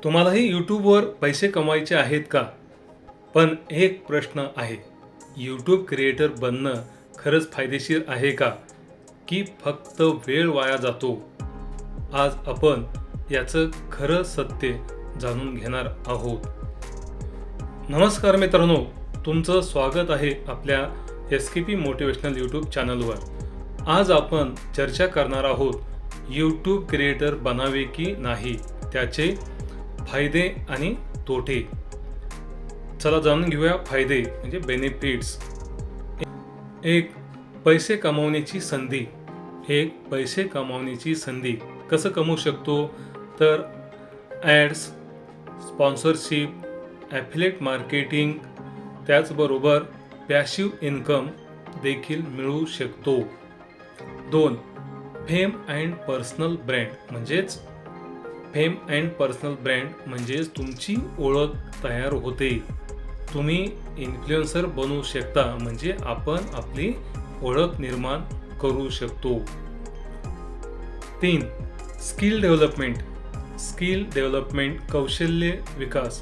तुम्हालाही यूट्यूबवर पैसे कमवायचे आहेत का? पण एक प्रश्न आहे, यूट्यूब क्रिएटर बनणं खरंच फायदेशीर आहे का? की फक्त वेळ वाया जातो? आज आपण याचं खरं सत्य जाणून घेणार आहोत. नमस्कार मित्रांनो, तुमचं स्वागत आहे आपल्या SKP मोटिवेशनल यूट्यूब चॅनलवर. आज आपण चर्चा करणार आहोत यूट्यूब क्रिएटर बनावे की नाही, त्याचे फायदे आणि तोटे. चला जाणून घेऊया फायदे म्हणजे बेनिफिट्स. एक, पैसे कमवण्याची संधी. पैसे कमवण्याची संधी कसं कमवू शकतो? तर ॲड्स, स्पॉन्सरशिप, ॲफिलिएट मार्केटिंग, त्याचबरोबर पॅसिव्ह इन्कम देखील मिळू शकतो. 2, फेम अँड पर्सनल ब्रँड म्हणजेच तुमची ओळख तयार होते. तुम्ही इन्फ्लुएन्सर बनू शकता, म्हणजे आपण आपली ओळख निर्माण करू शकतो. 3, स्किल डेव्हलपमेंट कौशल्य विकास,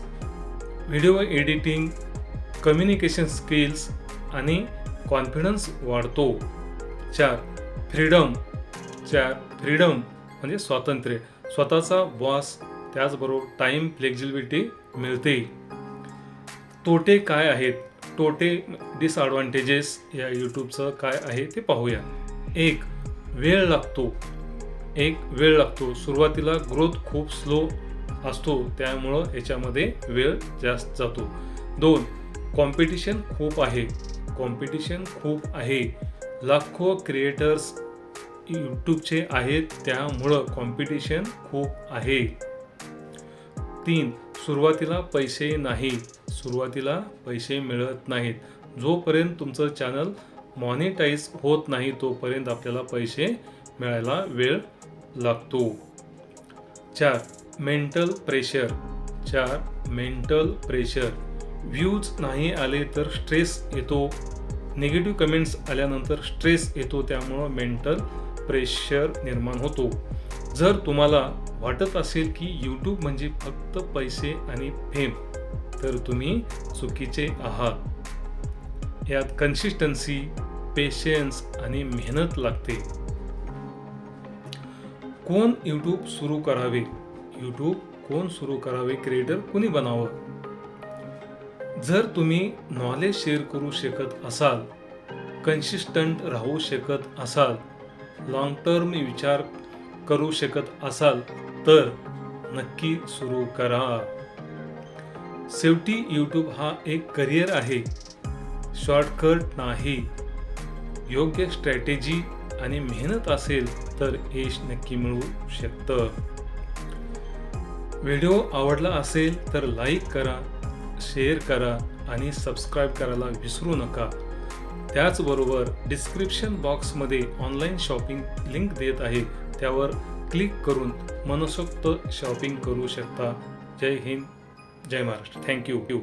व्हिडिओ एडिटिंग, कम्युनिकेशन स्किल्स आणि कॉन्फिडन्स वाढतो. 4, फ्रीडम म्हणजे स्वातंत्र्य, स्वतःचा बॉस, त्याचबरोबर टाइम फ्लेक्झिबिलिटी मिळते. तोटे काय आहेत? डिसएडव्हान्टेजेस या यूट्यूबचं काय आहे ते पाहूया. एक, वेळ लागतो. सुरुवातीला ग्रोथ खूप स्लो असतो, त्यामुळं याच्यामध्ये वेळ जास्त जातो. 2, कॉम्पिटिशन खूप आहे. लाखो क्रिएटर्स यूट्यूबचे आहेत, त्यामुळं कॉम्पिटिशन खूप आहे. 3, सुरुवातीला पैसे मिळत नाहीत. जोपर्यंत तुमचं चॅनल मॉनिटाईज होत नाही तोपर्यंत आपल्याला पैसे मिळायला वेळ लागतो. 4, मेंटल प्रेशर. व्ह्यूज नाही आले तर स्ट्रेस येतो. निगेटिव्ह कमेंट्स आल्यानंतर स्ट्रेस येतो, त्यामुळं मेंटल प्रेशर निर्माण होतो. जर तुम्हाला वाटत असेल की यूट्यूब म्हणजे फक्त पैसे आणि फेम, तर तुम्ही चुकीचे आहात. यात कन्सिस्टन्सी, पेशन्स आणि मेहनत लागते. कोण यूट्यूब सुरू करावे? क्रिएटर कोणी बनावं? जर तुम्ही नॉलेज शेअर करू शकत असाल, कन्सिस्टंट राहू शकत असाल, लॉंग टर्म विचार करू शकत असाल, तर नक्की सुरू करा. शेवटी यूट्यूब हा एक करिअर आहे, शॉर्टकट नाही. योग्य स्ट्रॅटेजी आणि मेहनत असेल तर यश नक्की मिळू शकतं. व्हिडिओ आवडला असेल तर लाईक करा, शेअर करा आणि सबस्क्राईब करायला विसरू नका. त्याचबरोबर डिस्क्रिप्शन बॉक्समध्ये ऑनलाईन शॉपिंग लिंक देत आहे, त्यावर क्लिक करून मनसोक्त शॉपिंग करू शकता. जय हिंद, जय महाराष्ट्र. थँक्यू.